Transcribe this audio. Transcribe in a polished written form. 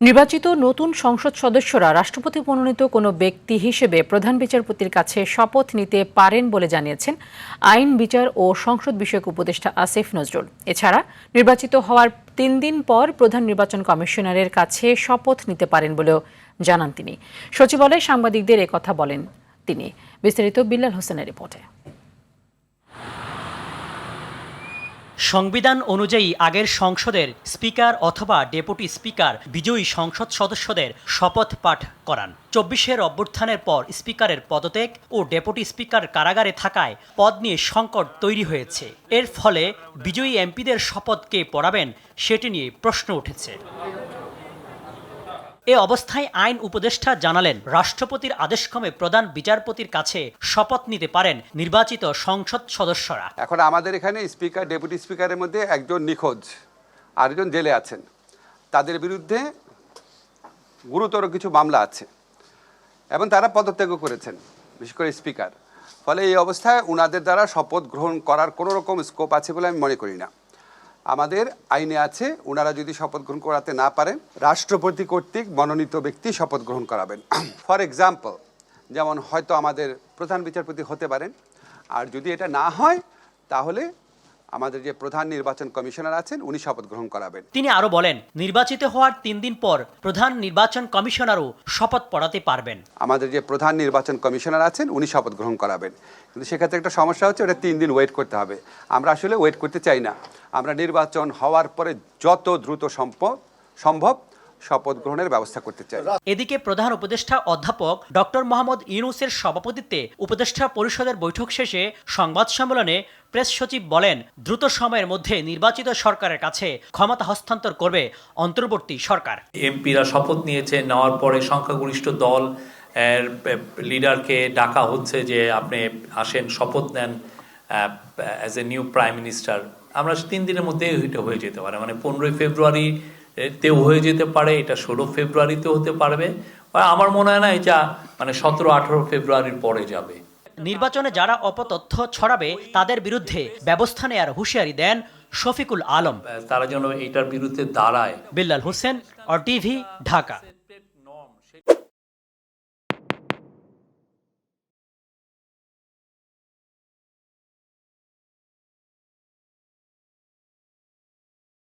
নির্বাচিত নতুন সংসদ সদস্যরা রাষ্ট্রপতি মনোনীত কোনো ব্যক্তি হিসেবে প্রধান বিচারপতির কাছে শপথ নিতে পারেন বলে জানিয়েছেন আইন, বিচার ও সংসদ বিষয়ক উপদেষ্টা আসিফ নজরুল। এছাড়া নির্বাচিত হওয়ার ৩ দিন পর প্রধান নির্বাচন কমিশনারের কাছে শপথ নিতে পারেন বলেও জানান তিনি। সচিবালয়ে সাংবাদিকদের একথা বলেন তিনি। বিস্তারিত বিল্লাল হোসেনের রিপোর্টে। সংবিধান অনুযায়ী আগের সংসদের স্পিকার অথবা ডেপুটি স্পিকার বিজয়ী সংসদ সদস্যদের শপথ পাঠ করান। ২৪-এর অভ্যুত্থানের পর স্পিকারের পদত্যাগ ও ডেপুটি স্পিকার কারাগারে থাকায় পদ নিয়ে সংকট তৈরি হয়েছে। এর ফলে বিজয়ী এমপিদের শপথ কে পড়াবেন সেটি নিয়ে প্রশ্ন উঠেছে। এ অবস্থায় আইন উপদেষ্টা জানালেন, রাষ্ট্রপতির আদেশক্রমে প্রধান বিচারপতির কাছে শপথ নিতে পারেন নির্বাচিত সংসদ সদস্যরা। এখন আমাদের এখানে স্পিকার, ডেপুটি স্পিকারের মধ্যে একজন নিখোঁজ, আরেকজন জেলে আছেন। তাদের বিরুদ্ধে গুরুতর কিছু মামলা আছে এবং তারা পদত্যাগও করেছেন, বিশেষ করে স্পিকার। ফলে এই অবস্থায় ওনাদের দ্বারা শপথ গ্রহণ করার কোনো রকম স্কোপ আছে বলে আমি মনে করি না। আমাদের আইনে আছে, ওনারা যদি শপথ গ্রহণ করাতে না পারেন, রাষ্ট্রপতি কর্তৃক মনোনীত ব্যক্তি শপথ গ্রহণ করাবেন। ফর এক্সাম্পল, যেমন হয়তো আমাদের প্রধান বিচারপতি হতে পারেন, আর যদি এটা না হয় তাহলে আমাদের যে প্রধান নির্বাচন কমিশনার আছেন উনি শপথ গ্রহণ করাবেন। তিনি আরো বলেন, নির্বাচিত হওয়ার ৩ দিন পর প্রধান নির্বাচন কমিশনারও শপথ পড়াতে পারবেন। আমাদের যে প্রধান নির্বাচন কমিশনার আছেন উনি শপথ গ্রহণ করাবেন, কিন্তু সেক্ষেত্রে একটা সমস্যা হচ্ছে, ওটা ৩ দিন ওয়েট করতে হবে। আমরা আসলে ওয়েট করতে চাই না। আমরা নির্বাচন হওয়ার পরে যত দ্রুত সম্ভব শপথ গ্রহণের ব্যবস্থা করতে চাই। এদিকে প্রধান উপদেষ্টা অধ্যাপক ডক্টর মোহাম্মদ ইউনূসের সভাপতিত্বে উপদেষ্টা পরিষদের বৈঠক শেষে সংবাদ সম্মেলনে প্রেস সচিব বলেন, দ্রুত সময়ের মধ্যে নির্বাচিত সরকারের কাছে ক্ষমতা হস্তান্তর করবে অন্তর্বর্তী সরকার। এমপিরা শপথ নিয়েছে, নেওয়ার পরে সংখ্যাগরিষ্ঠ দল লিডারকে ডাকা হচ্ছে যে আপনি আসেন, শপথ নেন as a new prime minister. আমরা ৩ দিনের মধ্যে এটা হয়ে যেতে পারে, মানে 15 ফেব্রুয়ারি তেও হয়ে যেতে পারে, এটা 16 ফেব্রুয়ারিতেও হতে পারবে। আমার মনে হয় না এটা মানে 17-18 ফেব্রুয়ারির পরে যাবে। নির্বাচনে যারা অপতথ্য ছড়াবে তাদের বিরুদ্ধে ব্যবস্থা নেয়ার হুঁশিয়ারি দেন শফিকুল আলম। তারা যেন এটার বিরুদ্ধে দাঁড়ায়। বিল্লাল হোসেন, RTV, ঢাকা।